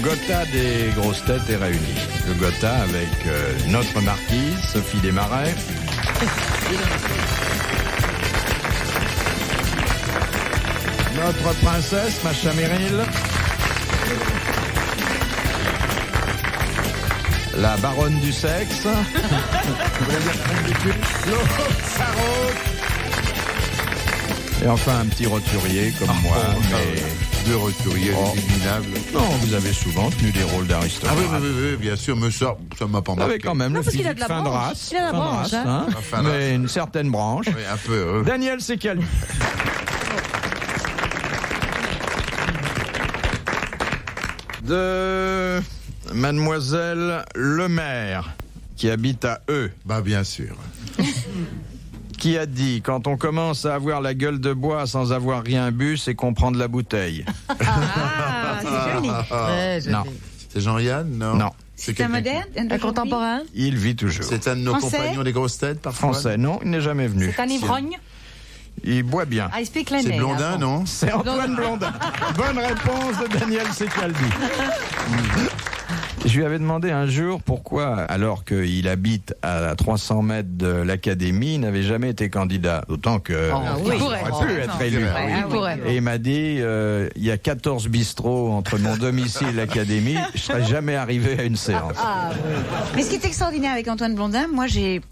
Gotha des grosses têtes est réuni. Le Gotha avec notre marquise, Sophie Desmarais. Notre princesse, Macha Merrill. La baronne du sexe. Et enfin un petit roturier comme moi. Mais... Deux roturiers minables. Non, vous avez souvent tenu des rôles d'aristocrate. Ah oui, bien sûr, mais ça m'a pas Vous avez marqué. quand même le parce qu'il a physique de la fin de branche. race. Il a la branche, hein. Fin de race. Mais une certaine branche. Oui, un peu. Daniel Secaldi. De Mademoiselle Lemaire, qui habite à Eux, Bah bien sûr. qui a dit « Quand on commence à avoir la gueule de bois sans avoir rien bu, c'est qu'on prend de la bouteille. Ah, c'est joli. Très joli. Non. C'est Jean-Yann, non? Non. C'est un quelqu'un moderne, Un contemporain. Il vit toujours. C'est un de nos Français compagnons des grosses têtes, parfois. Français, non, il n'est jamais venu. C'est un ivrogne. Il boit bien. I speak C'est l'année. Blondin, non? C'est Antoine Blondin. Bonne réponse de Daniel Secaldi. Je lui avais demandé un jour pourquoi, alors qu'il habite à 300 mètres de l'académie, il n'avait jamais été candidat. D'autant que oui. il aurait pu être élu. Il pourrait. Et il m'a dit, il y a 14 bistrots entre mon domicile et l'académie, je serais jamais arrivé à une séance. Mais ce qui est extraordinaire avec Antoine Blondin, moi,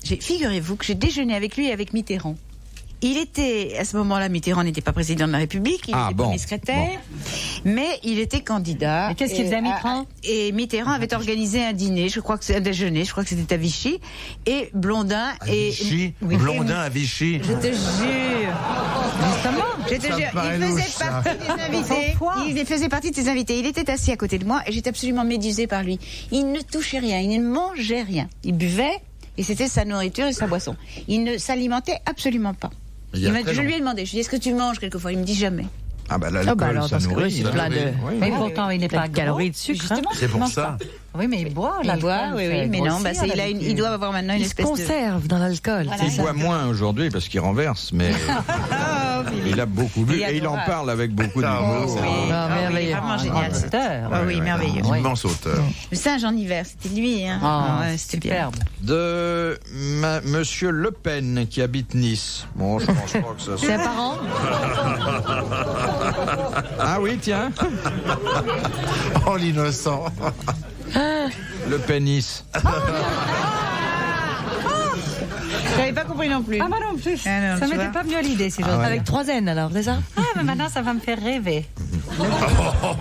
figurez-vous que j'ai déjeuné avec lui et avec Mitterrand. Il était, à ce moment-là, Mitterrand n'était pas président de la République, il était premier secrétaire, mais il était candidat. Et qu'est-ce qu'il faisait, Mitterrand? Et Mitterrand avait organisé un dîner, je crois que c'est un déjeuner, je crois que c'était à Vichy, et Blondin et... Vichy? Oui. Blondin à Vichy? Je te jure. Justement. Je te jure, il faisait partie de ses invités. Il était assis à côté de moi et j'étais absolument médusée par lui. Il ne touchait rien, il ne mangeait rien. Il buvait et c'était sa nourriture et sa boisson. Il ne s'alimentait absolument pas. Je lui ai demandé, je lui ai dit, est-ce que tu manges quelquefois? Il me dit jamais. Ah bah l'alcool, alors, ça parce que nourrit. oui, c'est plein de... Oui. Mais pourtant, il n'est Plein pas de gros. calories de sucre. Justement, C'est il pour mange ça. pas. Oui, mais il boit. Il boit, oui, mais non, bah, il doit avoir maintenant une Il se espèce de... conserve dans l'alcool. Voilà. Il boit moins aujourd'hui parce qu'il renverse, mais il a beaucoup bu et il en parle avec beaucoup d'humour. merveilleux. Vraiment génial. Ah oui, merveilleux. Immense auteur. Le singe en hiver, c'était lui, hein. Ouais, c'était bien. Superbe. De Monsieur Le Pen qui habite Nice. Bon, je pense pas que ça C'est soit... un parent. Ah oui, tiens, Oh, l'innocent. Le pénis. J'avais pas compris non plus. Ah, moi non plus. Ah non, Ça tu m'était vois. pas venu à l'idée, ces choses. Avec 3 N alors, c'est ça? Ah, mais maintenant, ça va me faire rêver.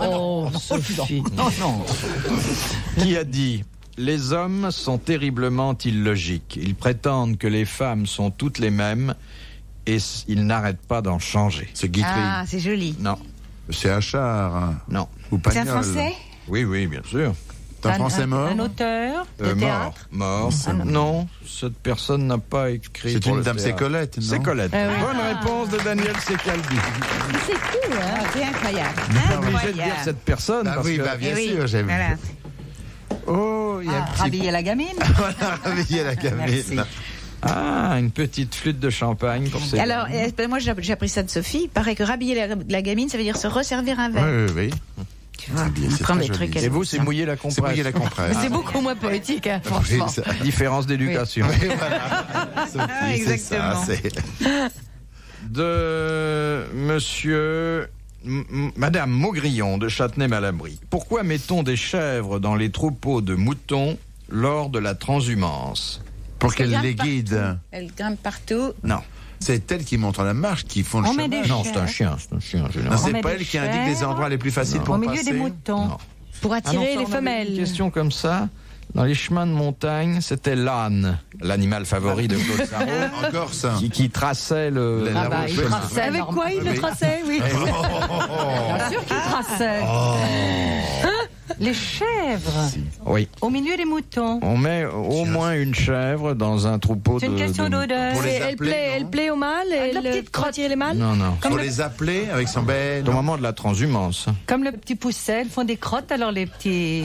Oh, Sophie. Qui a dit « Les hommes sont terriblement illogiques. Ils prétendent que les femmes sont toutes les mêmes et ils n'arrêtent pas d'en changer. C'est Guitry. Ah, c'est joli. » Non, C'est Achard. Hein. non. Ou C'est un Pagnol. Français? Oui, oui, bien sûr. C'est un Français mort? Un auteur de Mort. théâtre. Mort. Non, cette personne n'a pas écrit C'est pour une le dame, c'est théâtre. Colette, non? C'est Colette. Bonne réponse de Daniel Secaldi. C'est cool, hein. C'est incroyable. Je suis obligé de dire Incroyable. cette personne Ah parce oui, que... bah bien Eh oui, sûr, j'ai vu. voilà. Oh, il y a un petit... Rhabiller la gamine. Voilà, réveiller la gamine. Ah, une petite flûte de champagne pour ces... Alors, moi j'ai appris ça de Sophie. Il paraît que rhabiller la gamine, ça veut dire se resservir un verre. Oui. Tu vois, C'est bien, on c'est prend très des joli. trucs. Et vous, c'est mouiller la compresse. C'est mouiller la compresse. C'est beaucoup moins poétique, hein, Oui, franchement. ça- Différence d'éducation. oui, voilà. Sophie, c'est ça, exactement. c'est- De Monsieur... Madame Maugrillon de Châtenay-Malabry. Pourquoi mettons des chèvres dans les troupeaux de moutons lors de la transhumance? Pour qu'elle grimpe les guide. Elle grimpe partout. Non. C'est elle qui montre la marche, qui font le On met chemin. des Non, c'est un chien, en Non, général. c'est met pas des elle qui indique les chèvres endroits les plus faciles pour Au milieu passer. des moutons. Non. Pour attirer Ah non, ça, les on avait femelles. Une question comme ça. Dans les chemins de montagne, c'était l'âne, l'animal favori de Claude Sarraud, En Corse. qui traçait le... La Ah bah, il route. traçait. Avec quoi il le traçait, oui. Bien sûr qu'il traçait. Les chèvres. Oui. Au milieu des moutons. On met au moins une chèvre dans un troupeau C'est de... une question d'odeur. Pour les Elle appeler, plaît, non elle plaît au mâle et la petite crotte. retire les mâles. Non, non. Pour les appeler avec son bel. Au moment de la transhumance. Comme le petit pousset, ils font des crottes, alors les petits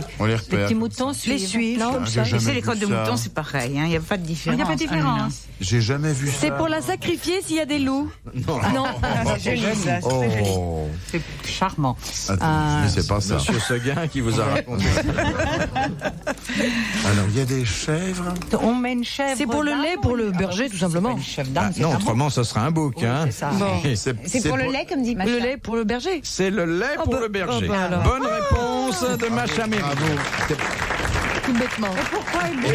moutons Les suivent. suivent. Non, comme j'ai ça. jamais Tu sais, les vu crottes de ça. mouton, c'est pareil. Il n'y a pas de différence. Il n'y a pas de différence. J'ai jamais vu ça. C'est pour la sacrifier s'il y a des loups. Non. Non. C'est joli, ça. C'est très joli. Oh. C'est charmant. Attends, mais c'est pas ça. Monsieur Seguin qui vous a a raconté. Alors, il y a des chèvres. On met une chèvre. C'est pour le d'âne lait, ou pour le une- berger, tout simplement. C'est pas une chèvre d'âne, c'est Non, un autrement, ça serait un bouc. Oui, Hein. c'est ça. Bon. Et C'est pour le lait, comme dit Macha. Le lait pour le berger. C'est le lait pour bah, le berger. oh, bah alors. Bonne réponse de Macha Méry. Bravo. Tout bêtement. Pourquoi il boit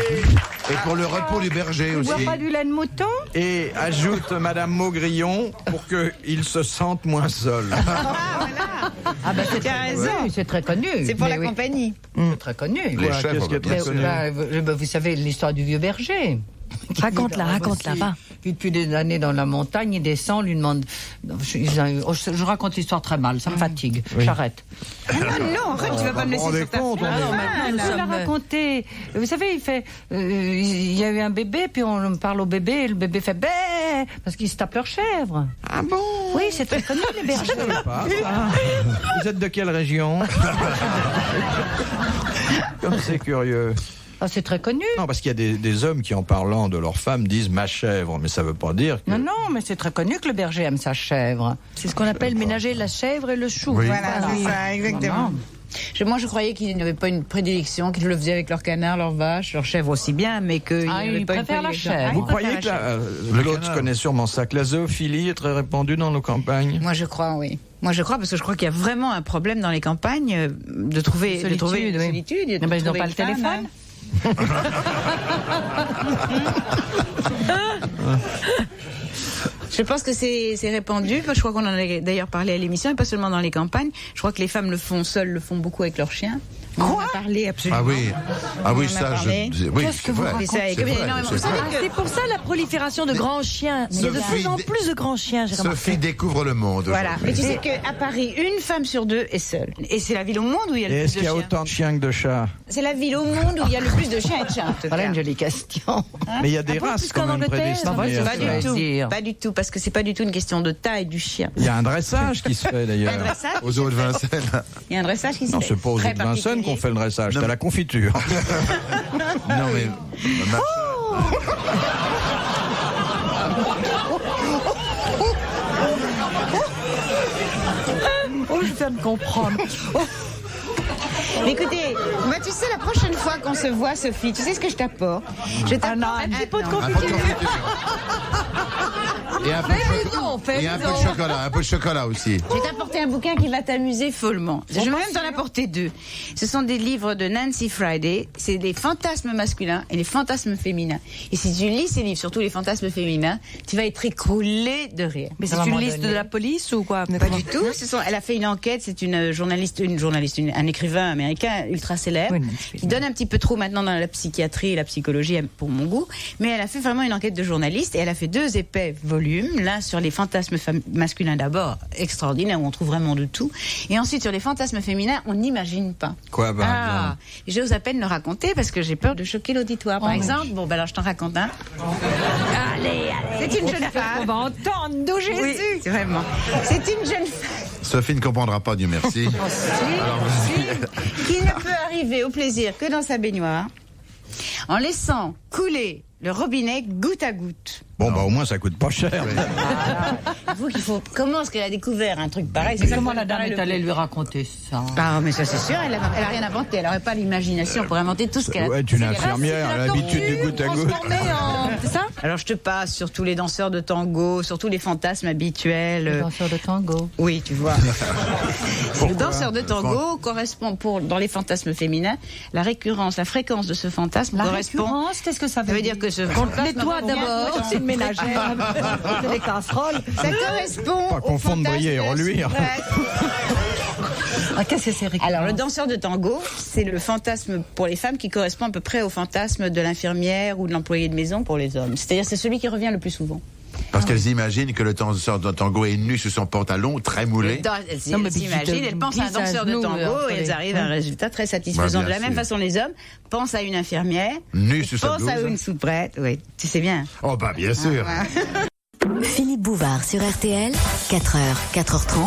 Et pour le repos du berger Il boit aussi. pas du lait de mouton? Et ajoute Madame Maugrillon pour qu'il se sente moins seul. Ah ben c'est Tu as très raison. connu, c'est très connu. C'est pour Mais la oui, compagnie. c'est très connu. Les Voilà, chèvres, qu'est-ce qui est bien très sûr. connu. Vous savez l'histoire du vieux berger. Raconte-la, raconte-la, va. Qui depuis des années dans la montagne, il descend, lui demande. Je raconte l'histoire très mal, ça me fatigue. Oui. J'arrête. Non, arrête, tu vas pas me Vous vous laisser rendez sur ta compte, on faim. est- non, maintenant, nous Je vais la sommes- raconter. Vous savez, il fait. Il y a eu un bébé, puis on parle au bébé, et le bébé fait bé parce qu'il se tape leur chèvre. Ah bon? Oui, c'est très connu les bergers. Pas, ça. Vous êtes de quelle région? Comme c'est curieux. Ah, c'est très connu. Non, parce qu'il y a des hommes qui, en parlant de leur femme, disent ma chèvre, mais ça veut pas dire que. Non, non, mais c'est très connu que le berger aime sa chèvre. C'est ce qu'on appelle ménager la chèvre et le chou. Oui. Voilà, c'est ça, exactement. Moi, je croyais qu'ils n'avaient pas une prédilection, qu'ils le faisaient avec leurs canards, leurs vaches, leurs chèvres aussi bien, mais qu'ils Ah, n'avaient ils pas une préfèrent la prédilection. chèvre. Ah, Vous ils croyez que préfèrent la chèvre. l'autre canard. connaît sûrement ça, que la zoophilie est très répandue dans nos campagnes? Moi, je crois, oui. Moi, je crois, parce que je crois qu'il y a vraiment un problème dans les campagnes de trouver Solitude, de trouver une oui. solitude. et de Non, mais ils n'ont trouver pas une le femme, téléphone. Je pense que c'est répandu. Je crois qu'on en a d'ailleurs parlé à l'émission, et pas seulement dans les campagnes. Je crois que les femmes le font seules, le font beaucoup avec leurs chiens. On en a parlé absolument. Ah oui, ah oui, On en a ça, parlé. oui, Qu'est-ce que c'est vous vrai. Mais ça, C'est comme il y a vrai, énormément- c'est vous savez vrai. Ah, c'est pour ça la prolifération de grands chiens. Il y a de Sophie, plus en plus de grands chiens, j'ai remarqué. Sophie découvre le monde. Voilà. Mais aujourd'hui. tu sais qu'à Paris, une femme sur deux est seule. Et c'est la ville au monde où il y a Et le est-ce plus qu'il de y a chiens. autant de chiens que de chats? C'est la ville au monde où il y a le plus de chiens et de chats. en tout Voilà cas. une jolie question. Mais il y a des bon, races plus quand qu'en même Angleterre, prédestinées bah, à Pas ça. du tout. dire. Pas du tout, parce que c'est pas du tout une question de taille du chien. Il y a un dressage qui se fait Il y a un d'ailleurs. dressage. Aux eaux de Vincennes. Il y a un dressage qui se Non, fait. c'est pas aux Très eaux de Vincennes qu'on particulier. fait le dressage, c'est à la confiture. Non, mais. Oh, je viens de comprendre. Mais écoutez, moi, tu sais, la prochaine fois qu'on se voit, Sophie, tu sais ce que je t'apporte? Je t'apporte un petit pot de Un peu de confiture. Et un peu fais et un peu de chocolat, un peu de chocolat aussi. Je vais t'apporter un bouquin qui va t'amuser follement. Je vais même t'en apporter deux. Ce sont des livres de Nancy Friday. C'est des fantasmes masculins et les fantasmes féminins. Et si tu lis ces livres, surtout les fantasmes féminins, tu vas être écroulé de rire. Mais Ça c'est va une m'en liste donner. de la police ou quoi? Pas du tout. Elle a fait une enquête. C'est une journaliste, un écrivain américain ultra célèbre, Oui, Nancy. qui donne un petit peu trop maintenant dans la psychiatrie et la psychologie pour mon goût. Mais elle a fait vraiment une enquête de journaliste et elle a fait 2 épais volumes. L'un sur les fantasmes masculins d'abord, extraordinaire, où on trouve vraiment de tout. Et ensuite sur les fantasmes féminins, on n'imagine pas. Quoi, par exemple? J'ose à peine le raconter parce que j'ai peur de choquer l'auditoire. Par exemple, bon, ben alors je t'en raconte un. Allez. C'est une jeune On femme. va entendre nous Oui, Jésus. c'est vraiment. C'est une jeune femme. Sophie ne comprendra pas, Dieu merci. Qui ne peut arriver au plaisir que dans sa baignoire en laissant couler le robinet goutte à goutte. Bon, bah au moins ça coûte pas cher. Avoue qu'il faut. Comment est-ce qu'elle a découvert un truc pareil? C'est ça Comment qui la me dame paraît est le allée plus- lui raconter ça? Ah, mais ça c'est sûr, elle a rien inventé. Elle n'aurait pas l'imagination pour inventer tout ce qu'elle a. Ouais, une infirmière, elle a l'habitude de goutte à goutte. C'est ça? Alors je te passe sur tous les danseurs de tango, sur tous les fantasmes habituels. Le danseur de tango. Oui, tu vois. Le danseur de tango correspond dans les fantasmes féminins, la fréquence de ce fantasme La correspond. récurrence, qu'est-ce que ça Ça veut dire que ce fantasme Nettoie d'abord, c'est une ménagère. C'est des casseroles. ça correspond. Pas au confondre fantasme briller et de la reluire. soubrette. Ah, qu'est-ce que c'est récurrence? Alors le danseur de tango, c'est le fantasme pour les femmes qui correspond à peu près au fantasme de l'infirmière ou de l'employé de maison pour les hommes. C'est-à-dire c'est celui qui revient le plus souvent. Parce qu'elles imaginent que le danseur de tango est nu sous son pantalon, très moulé. Elles Non, mais s'imaginent, elles pensent à un glisse à danseur de genoux, tango entre et elles les- arrivent à un résultat très satisfaisant. Bah, De bien la même sûr. façon, les hommes pensent à une infirmière, Nu ils sous sa pensent à blouse. une soubrette. Oui, tu sais bien. Oh, bah, bien sûr. Philippe Bouvard sur RTL, 4h, 4h30,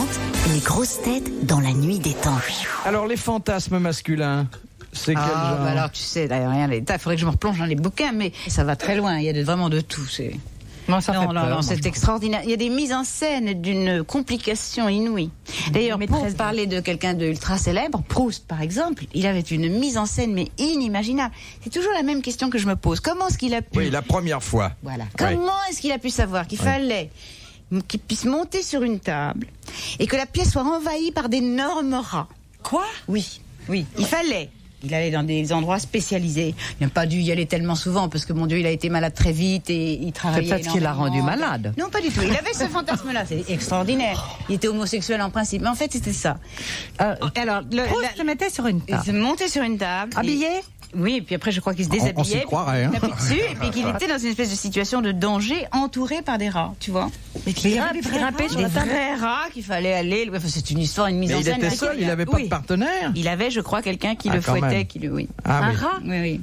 les grosses têtes dans la nuit des temps. Alors, les fantasmes masculins, c'est quel Ah, genre? bah alors tu sais, d'ailleurs, rien. Il faudrait que je me replonge dans les bouquins, mais ça va très loin. Il y a vraiment de tout. Non, ça fait peur, moi, c'est je extraordinaire. Il y a des mises en scène d'une complication inouïe. D'ailleurs, pour parler de quelqu'un d'ultra célèbre, Proust, par exemple, il avait une mise en scène, mais inimaginable. C'est toujours la même question que je me pose. Comment est-ce qu'il a pu... Oui, la première fois. Voilà. Comment est-ce qu'il a pu savoir qu'il fallait qu'il puisse monter sur une table et que la pièce soit envahie par d'énormes rats? Quoi? Oui, il fallait. Il allait dans des endroits spécialisés. Il n'a pas dû y aller tellement souvent parce que, mon Dieu, il a été malade très vite et il travaillait. C'est peut-être ce qui l'a rendu malade. Non, pas du tout. Il avait ce fantasme-là. C'est extraordinaire. Il était homosexuel en principe. Mais en fait, c'était ça. Alors, Proust se mettait sur une il table. se montait sur une table. Habillé? Oui, et puis après, je crois qu'il se On s'y déshabillait. croirait, hein. Il tapait dessus, et puis qu'il était dans une espèce de situation de danger, entouré par des rats, tu vois. Mais qui grimpait sur Des la table. vrais rats qu'il fallait aller. Enfin, c'est une histoire, une mise Mais en il scène. était seul, il n'avait pas de partenaire. Il avait, je crois, quelqu'un qui le quand fouettait, même. qui le. Oui. Ah Un oui. rat? Oui.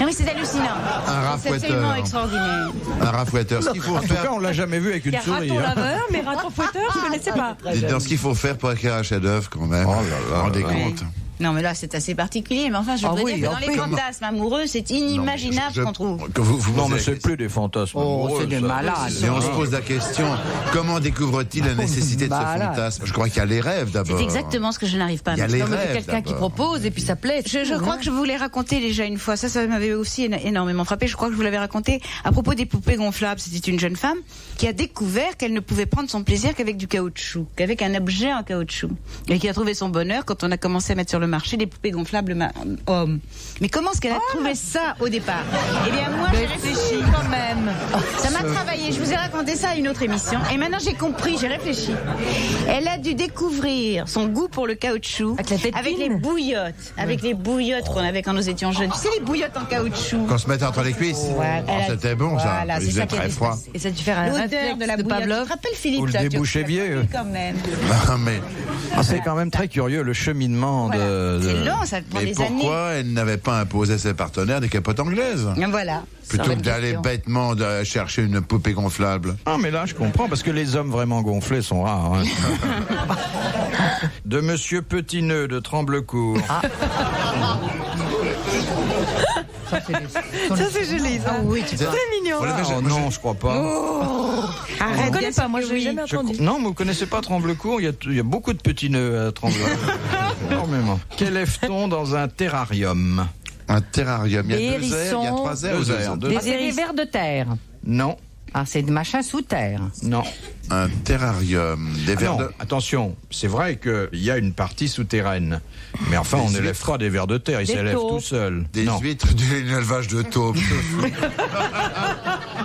Non, mais c'est hallucinant. Un rat C'est absolument fouetteur. extraordinaire. Un rafouetteur. Ce qu'il faut En tout faire, cas, on l'a jamais vu avec une souris. Raton hein. laveur, mais raton fouetteur, je ne connaissais pas. dites donc ce qu'il faut faire pour écrire un chef-d'œuvre quand même. Oh là là. Rendez Oui. compte. Non, mais là, c'est assez particulier. Mais enfin, je voudrais dire que dans les fantasmes amoureux, c'est inimaginable ce qu'on trouve. Que vous Non, mais avez- c'est plus des fantasmes. Oh, amoureux, c'est des ça. malades. Mais on se pose la question, comment découvre-t-il la nécessité de ce Malade. fantasme? Je crois qu'il y a les rêves d'abord. C'est exactement ce que je n'arrive pas à Il y a mettre. les Non, mais c'est rêves quelqu'un qui d'abord. propose et puis ça plaît. Je crois que je vous l'ai raconté déjà une fois. Ça m'avait aussi énormément frappé. Je crois que je vous l'avais raconté à propos des poupées gonflables. C'était une jeune femme qui a découvert qu'elle ne pouvait prendre son plaisir qu'avec du caoutchouc, qu'avec un objet en caoutchouc. Et qui a trouvé son bonheur quand on a commencé à mettre sur le marché des poupées gonflables hommes. Mais comment est-ce qu'elle a trouvé ça au départ? Eh bien, moi, j'ai réfléchi quand même. Ça m'a travaillé. Je vous ai raconté ça à une autre émission. Et maintenant, j'ai compris, j'ai réfléchi. Elle a dû découvrir son goût pour le caoutchouc Avec la tétine. avec les bouillottes. Avec les bouillottes qu'on avait quand nous étions jeunes. Tu sais, les bouillottes en caoutchouc. Qu'on se mette entre les cuisses. Voilà, Oh, elle a- c'était bon ça. Voilà, Il c'est faisait ça qui a très dû se froid. passer. Et ça a dû faire un L'odeur réflexe de la de bouillotte. Tu Pavlov. te rappelles, Philippe, Ou le ça, tu- débouchevier, tu- quand même. Non, mais C'est quand même très curieux le cheminement Voilà. de. C'est long, ça prend mais des années. pourquoi elle n'avait pas imposé à ses partenaires des capotes anglaises? Voilà. Plutôt que d'aller bêtement chercher une poupée gonflable. Ah, mais là, je comprends, parce que les hommes vraiment gonflés sont rares. hein. De Monsieur Petineux de Tremblecourt. Ça, c'est joli. Ça. Oui, tu C'est mignon. Voilà, mais Oh, non, je crois pas. Je ne connais pas, moi, je l'ai jamais entendu. Non, mais vous connaissez pas Tremblecourt, il y a beaucoup de petits nœuds à Tremblecourt. Énormément. Qu'élève-t-on dans un terrarium? Un terrarium. Il y a Des 2 airs, il y a hérissons. 3 airs. ou Deux deux airs, airs deux. Ah, c'est des vers de terre. Non, Ah, c'est des machins sous terre. non. Un terrarium. Des Ah vers non, de... attention, c'est vrai qu'il y a une partie souterraine. Mais enfin, on n'élève pas des vers de terre, ils Des s'élèvent taupes. tout seuls. Des Non. huîtres, un élevage de taupes.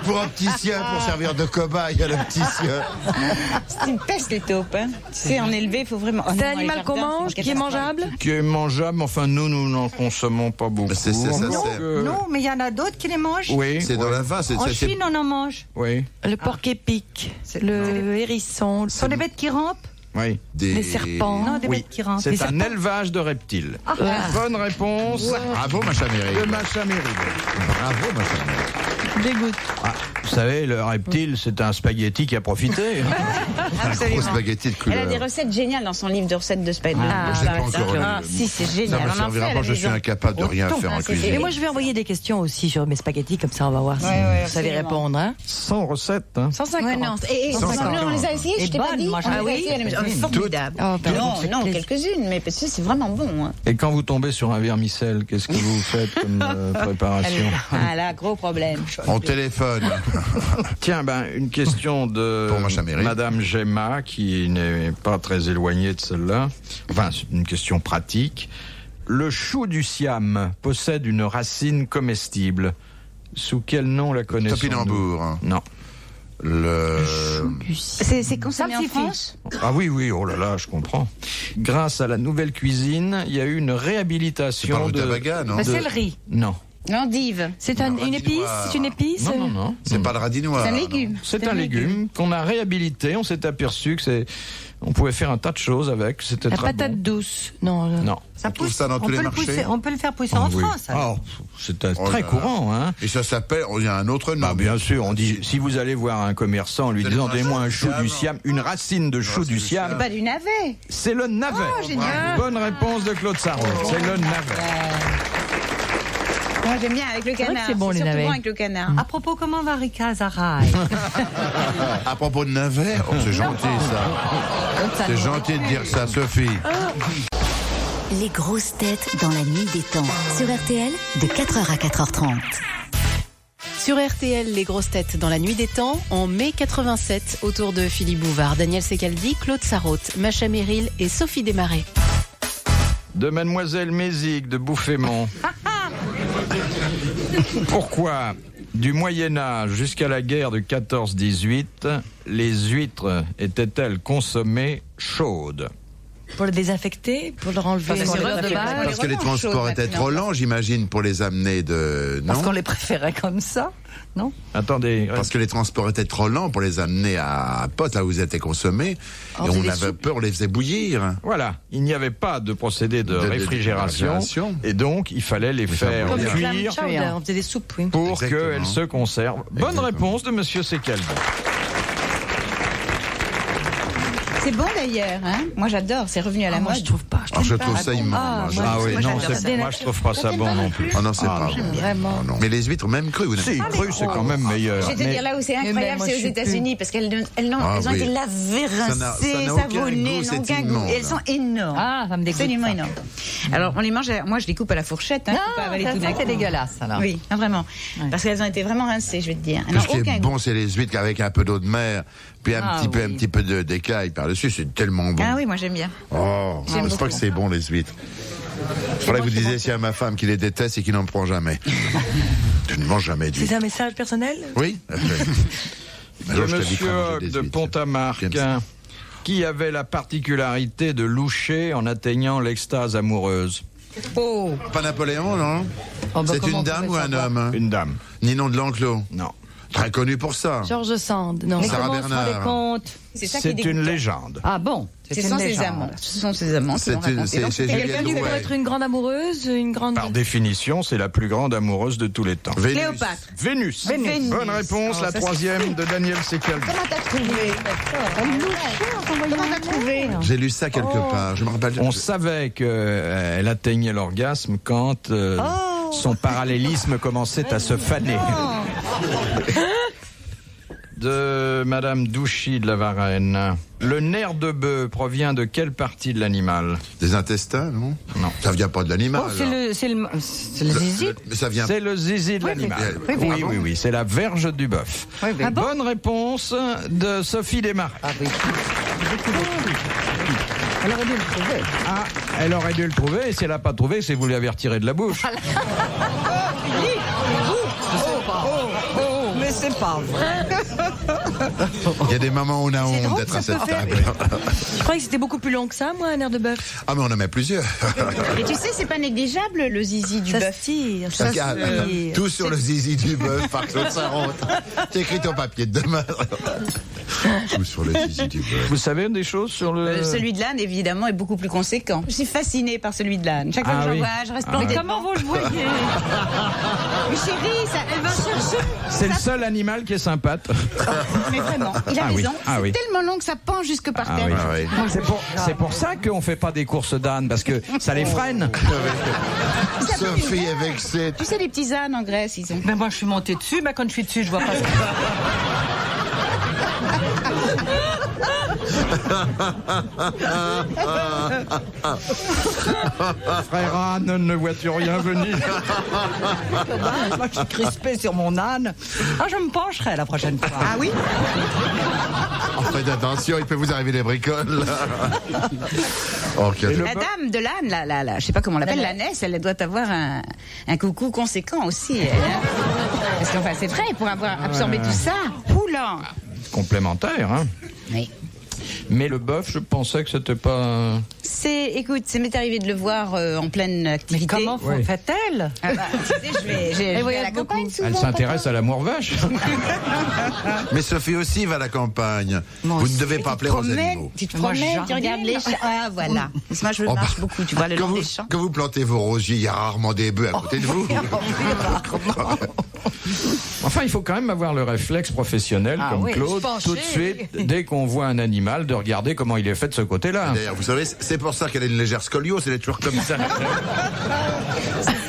Pour un petit sien, pour servir de cobaye à le petit sien. C'est une peste, les taupes. Hein. Tu sais, en élever, il faut vraiment. Oh, C'est non, un les animal jardins, qu'on c'est une mange, qui est catastrophe. mangeable. Qui est mangeable, enfin, nous n'en consommons pas beaucoup. C'est ça, Donc, c'est- Non, mais il y en a d'autres qui les mangent. Oui, C'est dans la vin. En Chine, on en mange. oui, Le porc épic, le hérisson, Ce sont des bêtes qui rampent. oui. les serpents. Non, des Oui, bêtes qui rampent. c'est un élevage de reptiles. Bonne réponse Bravo, ma chamérée. de Macha Méride. Bravo, ma chamérée. Dégoûte. Ah, vous savez, le reptile, c'est un spaghetti qui a profité. Un gros spaghetti de Elle a couleur. des recettes géniales dans son livre de recettes de spaghetti. je l'ai pas encore lu. Si, c'est Ça génial. me On en fait servira à pas, la je suis maison. incapable de rien faire en c'est cuisine. Et moi, je vais envoyer des questions aussi sur mes spaghettis, comme ça, on va voir si ouais, vous savez absolument. répondre. Hein. Sans recette. Hein. 150. Ouais, non. Et 150. on les a essayés, je Et t'ai pas bonne, dit. moi, On les a ah oui. essayés à la maison. Formidable. Oh, ben, Non, c'est non, plaisir. quelques-unes, mais parce que c'est vraiment bon. Hein. Et quand vous tombez sur un vermicelle, qu'est-ce que vous faites comme préparation? Ah là, gros problème. On téléphone. Tiens, une question de Pour Macha Méride. Madame Gemma, qui n'est pas très éloignée de celle-là. Enfin, c'est une question pratique. Le chou du Siam possède une racine comestible. Sous quel nom la connaissons-nous? Topinambour. Non. C'est consommé en France? Ah oui, oh là là, je comprends. Grâce à la nouvelle cuisine, il y a eu une C'est pas réhabilitation le de... rutabaga, non? La céleri. Non. L'endive. C'est Non, une épice. radinois. C'est une épice. Non. C'est pas le radinois. C'est un non. légume. C'est un légume qu'on a réhabilité. On s'est aperçu que on pouvait faire un tas de choses avec. C'était La très patate bon. douce. Non. Non. Ça On trouve ça dans tous les peut le marchés. pousser- On peut le faire pousser Ah en oui. France. alors. Oh, c'est Oh très là là. courant, hein. Et ça s'appelle, il y a un autre nom. Bah, bien sûr, on dit, si vous allez voir un commerçant en lui Vous disant allez donnez-moi un voir chou un du Siam. Siam, une racine de chou racine du du Siam, Siam. Pas du navet. c'est le navet. génial. Bonne réponse de Claude Sarraud. C'est le navet. Moi, j'aime bien avec le vrai que canard. c'est bon, les surtout navets. bon avec le canard. À propos, comment va Rika Zaraï? À propos de navets, c'est gentil ça. C'est gentil de dire ça, Sophie. Les grosses têtes dans la nuit des temps. Sur RTL, de 4h à 4h30. Sur RTL, les grosses têtes dans la nuit des temps, en mai 87, autour de Philippe Bouvard, Daniel Secaldi, Claude Sarraute, Macha Merrill et Sophie Desmarais. De Mademoiselle Mézig de Bouffémont. Pourquoi, du Moyen-Âge jusqu'à la guerre de 14-18, les huîtres étaient-elles consommées chaudes? Pour le désinfecter, pour leur enlever Parce qu'on l'odeur de les- base. Parce que les vraiment transports chaud, étaient maintenant. trop lents, j'imagine, pour les amener de... Parce Non qu'on les préférait comme ça, non? Attendez, Parce que les transports étaient trop lents pour les amener à Pote, là où ils étaient consommés. Oh, Et on des avait soupes. peur, on les faisait bouillir. voilà, il n'y avait pas de procédé de réfrigération, et donc il fallait les faire Comme Comme du clam cuire chowder, on faisait des soupes, oui. pour Exactement. qu'elles se conservent. Bonne Exactement. réponse de Monsieur Secaldi. C'est bon d'ailleurs, hein. Moi, j'adore. C'est revenu à la Moi, mode. je trouve pas. Alors je trouve ça immonde. Ah, moi, je- moi, Ah oui, moi, non, j'adore ça. moi je trouve pas ça bon non plus. Oh non, c'est pas non. bon. Vraiment. Oh non. Mais les huîtres, même crues, vous n'avez Si, cru, c'est quand même meilleur. Je vais te Mais dire là où c'est Mais incroyable, moi, c'est je aux suis États-Unis parce qu'elles elles ont Ah oui. été lavées, Ça n'a rincées, aucun savonnées, goût, elles c'est n'ont aucun goût. immonde. Et elles sont énormes. Ah, ça me dégoûte. Absolument ça. énormes. Alors on les mange, moi je les coupe à la fourchette, hein, je peux pas Ah, avaler ça, tout d'un c'est coup. dégueulasse, alors. Oui, non, vraiment. Ouais. Parce qu'elles ont été vraiment rincées, je vais te dire. Elles Tout n'ont ce qui aucun est goût. bon, c'est les huîtres avec un peu d'eau de mer, puis un Ah, petit oui. peu d'écaille par-dessus. C'est tellement bon. Ah oui, moi j'aime bien. Oh, J'aime je crois beaucoup. que c'est bon, les huîtres. Faudrait que vous disiez si à ma femme qui les déteste et qui n'en prend jamais. Tu ne manges jamais d'huîtres. C'est un message personnel? Oui. de Alors, je t'inviterai Monsieur à manger Hoc des de huîtres. Pont-à-Marc, J'aime ça. qui avait la particularité de loucher en atteignant l'extase amoureuse. Oh, Pas Napoléon, non Oh, bah, C'est comment une on dame pouvait ou un savoir? homme hein Une dame. Ninon de l'Enclos. Non. Très connu pour ça. Georges Sand. Non. Sarah Comment on se rend Bernard. compte? c'est ça qui est C'est une dégoûtant. légende. Ah bon? Ce une sont ses légende. amants. Ce sont ses amants qui C'est l'ont une- raconté. c'est- Donc, c'est c'était Juliette quelqu'un du Drouet. Pour peuple. être une grande amoureuse, une grande. Par définition, c'est la plus grande amoureuse de tous les temps. Vénus. Cléopâtre. Vénus. Vénus. Bonne réponse, Oh, la ça, troisième de Daniel Secaldi. Comment t'as trouvé Comment t'as trouvé J'ai lu ça quelque part. Je me rappelle. On savait qu'elle atteignait l'orgasme quand son parallélisme commençait à se faner. De Madame Douchy de la Varenne. Le nerf de bœuf provient de quelle partie de l'animal? Des intestins, non Non. Ça vient pas de l'animal. Oh, c'est le zizi. Mais ça vient. C'est le zizi de l'animal. oui. Oui, oui, oui, c'est la verge du bœuf. Oui, oui. Ah bon? Bonne réponse de Sophie Desmarais. Ah oui. Elle aurait dû le trouver. Ah, elle aurait dû le trouver, et si elle n'a pas trouvé, c'est que vous lui avez retiré de la bouche. Mais c'est pas vrai. Il y a des moments où on a honte d'être à cette table. Je croyais que c'était beaucoup plus long que ça, moi, un air de bœuf. Ah, mais on en met plusieurs. Et tu sais, c'est pas négligeable le zizi du Ça bœuf. se tire. Ça Regarde, se tire. tout sur le zizi du bœuf par Claude Sarraute. T'écris ton papier de demain. Tout sur le zizi du bœuf. Vous savez des choses sur le... Celui de l'âne, évidemment, est beaucoup plus conséquent. Je suis fascinée par celui de l'âne. Chaque fois Ah que oui. j'en vois, je reste Ah plantée ouais. devant. Comment vous le voyez? Mais chérie, ça, elle va chercher. C'est le seul animal qui est sympathe. Mais vraiment, il a Ah oui. raison. Ah c'est oui. tellement long que ça pend jusque par Ah terre. oui. Ah oui. C'est pour ça qu'on fait pas des courses d'âne, parce que ça les freine. Sophie est vexée. Tu sais, les petits ânes en Grèce, ils ont. Mais moi, je suis montée dessus, mais quand je suis dessus, je vois pas ça. Frère âne, ne vois-tu rien venir? Moi, je suis crispée sur mon âne. Ah, je me pencherai la prochaine fois. Ah oui. Faites attention, il peut vous arriver des bricoles. Oh, quel- La dame de l'âne, je sais pas comment on l'appelle, l'ânesse, elle doit avoir un coucou conséquent aussi. Elle, hein. Parce qu'enfin, c'est vrai, pour avoir absorbé tout ça. Oula. Complémentaire, hein. Oui. Mais le bœuf, je pensais que c'était pas... Écoute, ça m'est arrivé de le voir en pleine activité. Mais comment Oui. fait-elle? Ah bah, tu sais, je vais à la voyage beaucoup. campagne souvent. Elle s'intéresse à l'amour vache. Mais Sophie aussi va à la campagne. Vous ne devez pas plaire aux animaux. Tu te Moi, promènes, tu jardine. regardes les champs. Ah, voilà. Parce que moi, je Oh, marche bah, beaucoup, tu vois, le long des champs. Quand vous plantez vos rosiers, il y a rarement des bœufs à côté de vous. Enfin, il faut quand même avoir le réflexe professionnel, Ah comme oui, Claude, se pencher. tout de suite, dès qu'on voit un animal, de regarder comment il est fait de ce côté-là. D'ailleurs, vous savez, c'est pour ça qu'elle a une légère scoliose, elle est toujours comme ça.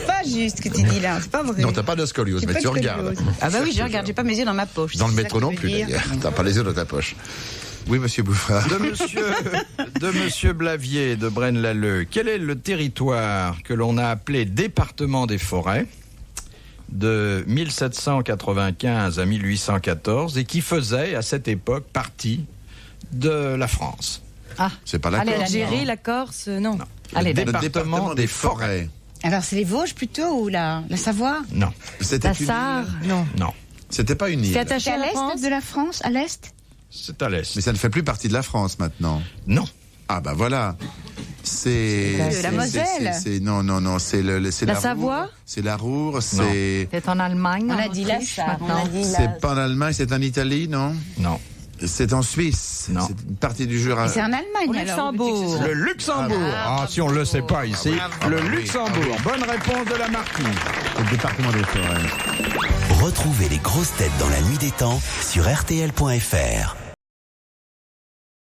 Pas pas juste ce que tu dis là, c'est pas vrai. Non, t'as pas de scoliose, J'ai mais pas tu de regardes. scoliose. Ah bah oui, je regarde, j'ai pas mes yeux dans ma poche. Dans le c'est ça métro que non je veux plus, dire. d'ailleurs. T'as pas les yeux dans ta poche. Oui, monsieur Bouffard. De monsieur Blavier de Braine-l'Alleud. Quel est le territoire que l'on a appelé département des forêts de 1795 à 1814 et qui faisait à cette époque partie de la France? Ah, C'est pas la allez, Corse. l'Algérie, non. la Corse, non. Non. Allez, Le d'accord. département des forêts. Alors c'est les Vosges plutôt ou la Savoie? Non, C'était La une Sarre, île. non. non, C'était pas une île. C'est attaché C'est à à la l'est France de la France, à l'est? c'est à l'est. Mais ça ne fait plus partie de la France maintenant. Non, Ah bah voilà. C'est La Moselle. Non, c'est La Roure. Savoie. C'est la Roure, c'est C'est en Allemagne. On en a dit la Autriche, Sarre, on maintenant. a dit la... c'est pas en Allemagne, c'est en Italie, non? non. C'est en Suisse. Non. C'est une partie du Jura. Et c'est en Allemagne Au alors. Luxembourg. Le Luxembourg. Ah, si on le sait pas ici. Le Luxembourg. Bonne réponse de la Marquise. Le département des forêts. Retrouvez les grosses têtes dans la nuit des temps sur RTL.fr.